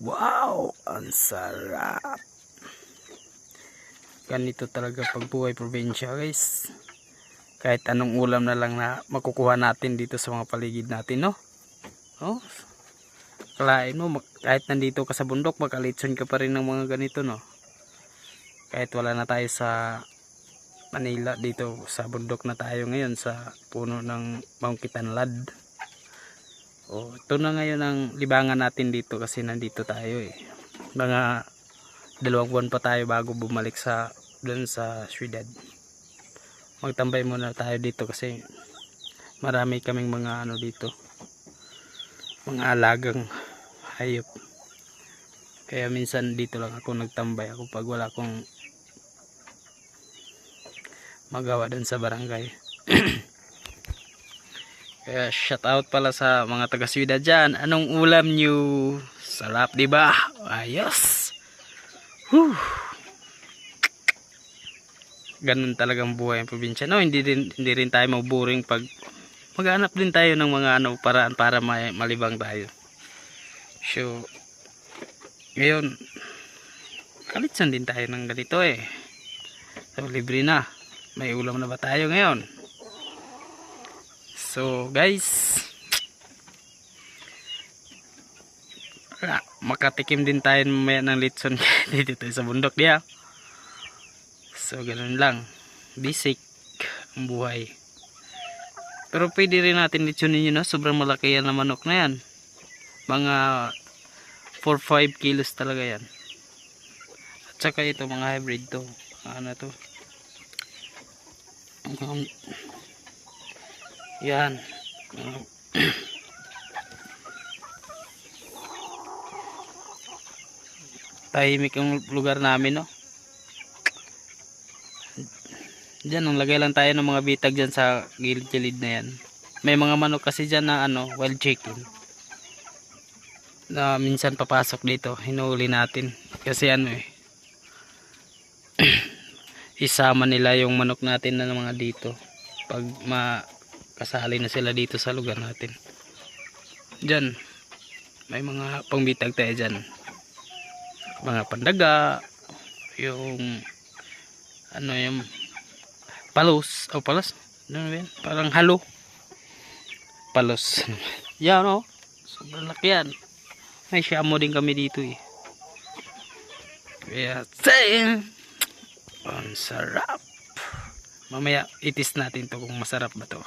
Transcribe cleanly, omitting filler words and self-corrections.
Wow, ang sarap. Ganito talaga pagbuhay probinsya, guys. Kahit anong ulam na lang na makukuha natin dito sa mga paligid natin, no? Oh, kalain mo, kahit nandito ka sa bundok, makalitson ka pa rin ng mga ganito, no? Kahit wala na tayo sa Manila, dito sa bundok na tayo ngayon sa puno ng Mount Kitanlad. Oh, ito na ngayon ang libangan natin dito kasi nandito tayo eh. Mga 2 buwan pa tayo bago bumalik sa doon sa syudad. Magtambay muna tayo dito kasi marami kaming mga ano dito, mga alagang hayop. Kaya minsan dito lang ako nagtambay ako pag wala akong magawa doon sa barangay. Kaya shout out pala sa mga taga syudad dyan. Anong ulam nyo? Sarap, diba? Ayos. Whew. Ganun talagang buhay ang probinsya. No, hindi rin tayo maboring pag maghanap din tayo ng mga paraan para malibang tayo. So, ngayon, kalitsan din tayo ng ganito eh. So, libre na. May ulam na ba tayo ngayon? So, guys, makatikim din tayo mamaya ng litson dito tayo sa bundok diya. So ganun lang, basic ang buhay. Pero pwede rin natin litsonin yun, no? Sobrang malaki yan na manok na yan. Mga 4-5 kilos talaga yan. At saka ito mga hybrid to. Ano to? Yan. Tahimik ang lugar namin, no? Diyan, ang lagay lang tayo ng mga bitag dyan sa gilid-gilid na yan. May mga manok kasi dyan na wild chicken. Na minsan papasok dito, hinuuli natin. Kasi isama nila yung manok natin na mga dito. Pag makasali na sila dito sa lugar natin. Dyan, may mga pangbitag tayo dyan. Mga pandaga, yung yung palos, palos, parang halo, palos. Yan sobrang laki yan. May siyamo din kami dito eh. Kaya ang sarap. Mamaya itis natin to kung masarap ba to.